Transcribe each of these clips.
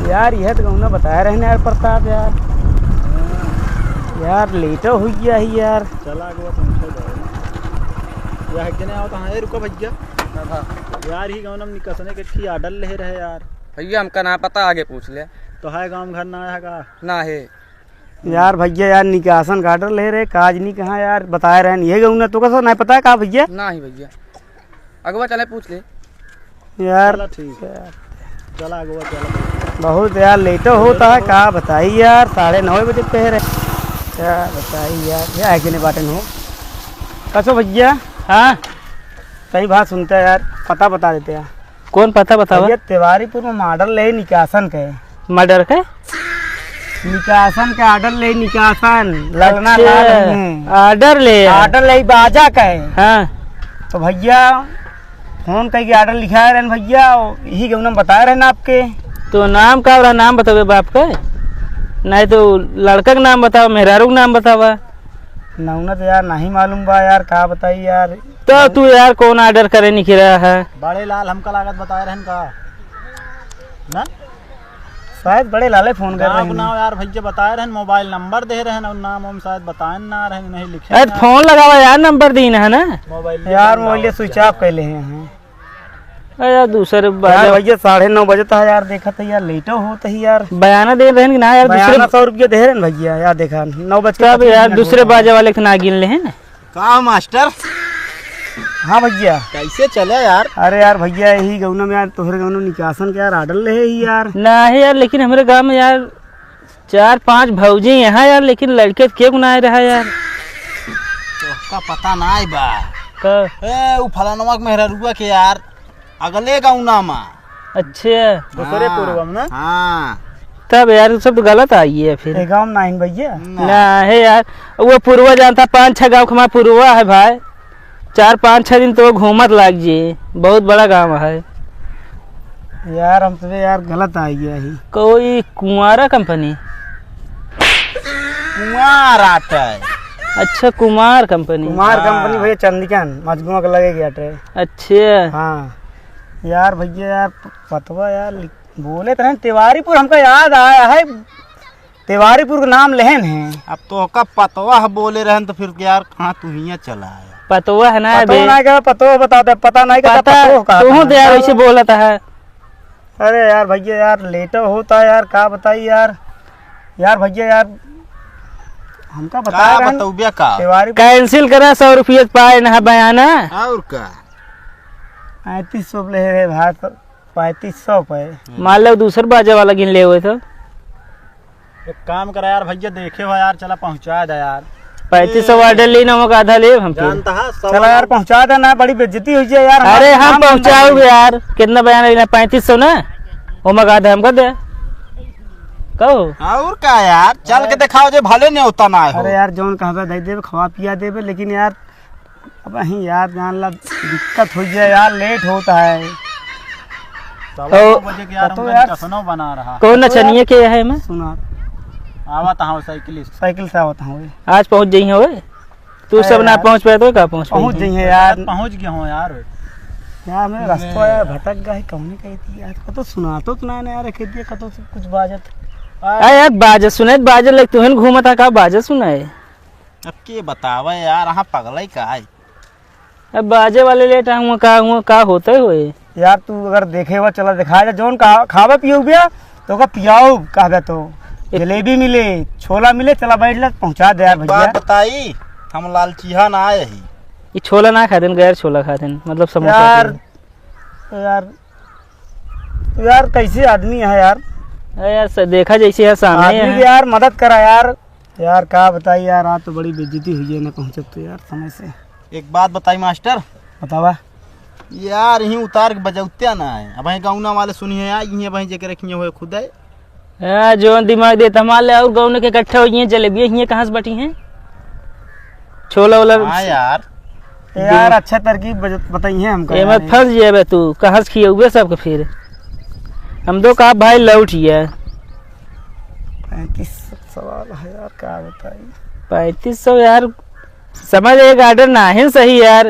यार यह तो कहूँ ना बताया रहने यार प्रताप यार लेट हो गया ही यार। चला गया यार जने आओ तो हाँ रुको भैया यार ही गाँव निकसने के आडल ले रहे यार। भैया हमका ना पता, आगे पूछ ले। तो है गाँव घर ना है का ना है यार भैया यार निकासन का आर्डर ले रहे काज नहीं कहाँ यार बताए रहे ये कहूँ ना तो कैसा नहीं पता है कहा भैया ना ही भैया अगवा चले पूछ ले यार। ठीक है यार चला अगवा चला बहुत यार लेट होता है कहा बताई यार 9:30 बजे पे है क्या बताई यार क्या है कि नहीं बाटन हो कसो भैया। हाँ सही बात सुनता है यार पता बता देते हैं। कौन पता बतावा? भैया तिवारीपुर में मॉडल ले निकासन के मर्डर के निकासन के आर्डर ले निकासन लगना आर्डर ले बाजा का है। हाँ तो भैया फोन कहीं आर्डर लिखा रहे भैया यही क्यों नाम बताए रहे ना आपके। तो नाम का वाला नाम बतावे बाप का नहीं तो लड़का का नाम बतावा मेहरारू का नाम बतावा नौना तो यार नहीं मालूम बा यार कहा बताई यार। तो तू यार कौन ऑर्डर करे नहीं रहा है? बड़े लाल हमका लागत बताए रहन का ना शायद बड़े लाले फोन कर रहे हैं ना यार भैया बताए रहन मोबाइल नंबर दे रहे हैं और नाम हम शायद बताए ना रहे नहीं लिखे। अरे फोन लगावा यार नंबर दीन है ना मोबाइल यार मोबाइल स्विच ऑफ कर ले हैं। अरे यार दूसरे यार भैया 9:30 बजे था यार देखा था यार लेट होता ही यार बयाना दे रहे ना यार दूसरे 100 रुपया दे रहे भैया यार देखा 9 बजे अब यार दूसरे बाजे वाले के ना गिन ले हैं ना कहा मास्टर। हाँ भैया कैसे चले यार? अरे यार भैया यही गौना में यार तोहरे गौना निकासन के यार आर्डर ले ही यार ना है यार लेकिन हमारे गांव में यार 4-5 भौजी यहाँ यार लेकिन लड़के क्यों गुनाए रहा यार तो पता ना है बा का उ फलानवा के मेहरारुआ के यार अगले गाँव नामा अच्छा दूसरे पूर्वम ना। हाँ तब यार सब तो गलत आई है फिर गाँव ना है भैया ना है यार वो पूर्वा जानता 5-6 गाँव हमारा पूर्वा है भाई 4-5-6 दिन तो घूमत लाग जी बहुत बड़ा गांव है यार हम तो यार गलत आ गया ही कोई कुमारा कंपनी कुमार आता है। अच्छा कुमार कंपनी भैया चंदिकन मजगुआ का लगेगी अटे। अच्छा हाँ यार भैया यार पतवा यार बोले तो नहीं तिवारीपुर हमको याद आया है तिवारीपुर का नाम लेहन है। अब तो का पतवा बोले रहन तो फिर यार कहाँ तू ही चला आया पतवा है ना पतो बता दे पता नहीं तू तो यार वैसे बोलता है। अरे यार भैया यार लेट होता है यार का बताई यार यार भैया यार हमका बताया का कैंसिल करा 100 रुपये पाए ना बयाना और का 3500 ले रहे भाई 3500 पे मान लो दूसर बाजा वाला गिन ले हुए तो एक काम करा यार भैया देखे हो यार चला पहुँचा दे यार 3500 ऑर्डर ले नमक आधा ले हम चला यार पहुँचा देना बड़ी बेइज्जती हुई है यार। अरे हम पहुँचाओगे यार कितना बयान लेना 3500 ना वो मगा दे हमको दे कहो और का यार चल के दिखाओ जो भले नहीं होता ना अरे यार जौन कहा दे देवे खवा पिया देवे लेकिन यार अब अही यार जान ला दिक्कत हो जाए यार लेट होता है तो यार बना रहा कौन नचनिए के है मैं सुना आवत हाँ साइकिल से आवत हूँ आज पहुँच जाइए हो तू सब ना पहुँच पाए तो क्या पहुँच जाइए यार पहुँच गया हूँ यार यार मैं रास्ता यार भटक गया कहने कही थी यार कतो सुना तो ना यार रखे दिया कतो से कुछ बाजत यार बाजा सुने बाजा लग तुहन घूमता का बाजा सुनाए अब के बतावा यार हाँ पगला ही का है अब बाजे वाले लेट हुआ का होते हुए यार तू अगर देखे हुआ चला दिखाया जोन खावा पियो गया तो का पियाओ कहा तो जलेबी मिले छोला मिले चला बैठ ले पहुंचा दे यार भैया बताई हम लालचीहा ना आए ही ये छोला ना खाते गैर छोला खाते मतलब समोसा यार यार कैसे आदमी है यार यार देखा जैसे है सामने है यार मदद करा यार का बताई यार आज तो बड़ी बेइज्जती हुई है ना पहुंचे तो यार समय से। एक बात बताई मास्टर बतावा यार यहीं उतार के बजौत्या ना है अब गाँव वाले सुनिए यार यहीं वहीं जगह रखिए हुए खुद है जो दिमाग देता मान ले और गाँव के इकट्ठे हो गए जलेबी यहीं कहाँ से बटी हैं छोला वाला यार अच्छा तरकीब बताई है हमको मत फंस जाए तू कहाँ से खिए हुए सबके फिर हम दो कहा भाई लौटिए 3500 सवाल है यार क्या बताई 3500 यार समझ एक आर्डर ना है सही यार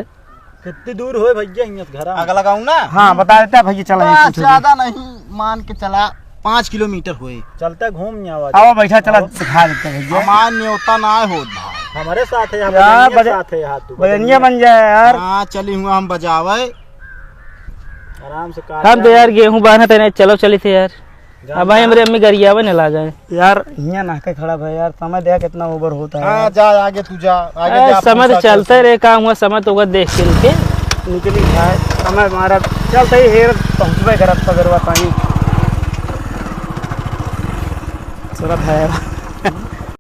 कितनी दूर हो भैया घर अगला गाँव ना। हाँ बता देता भैया चला ज्यादा नहीं मान के चला 5 किलोमीटर हुए। चलते घूम आवाज आओ बैठा चला दिखा देते हैं भैया। हमार न्योता ना हो भाई। हमारे साथ है, यार, साथ है हाथ बजनिया बन जाए यार। हाँ चली हुआ हम बजावे आराम से हम तो यार गेहूं बांधे थे, चलो चली थे यार। अब भाई हमारे अम्मी गरियावे न ला गए यार यहाँ नाके खड़ा भाई यार, समय देख कितना ओवर होता है। हाँ जा आगे तू जा आगे जा। समय तो चलते रहे, काम हुआ समय तो होगा देख के रुके। निकली है समय हमारा चलते ही हेर पहुँचबे करत पगरवा पानी। चलत है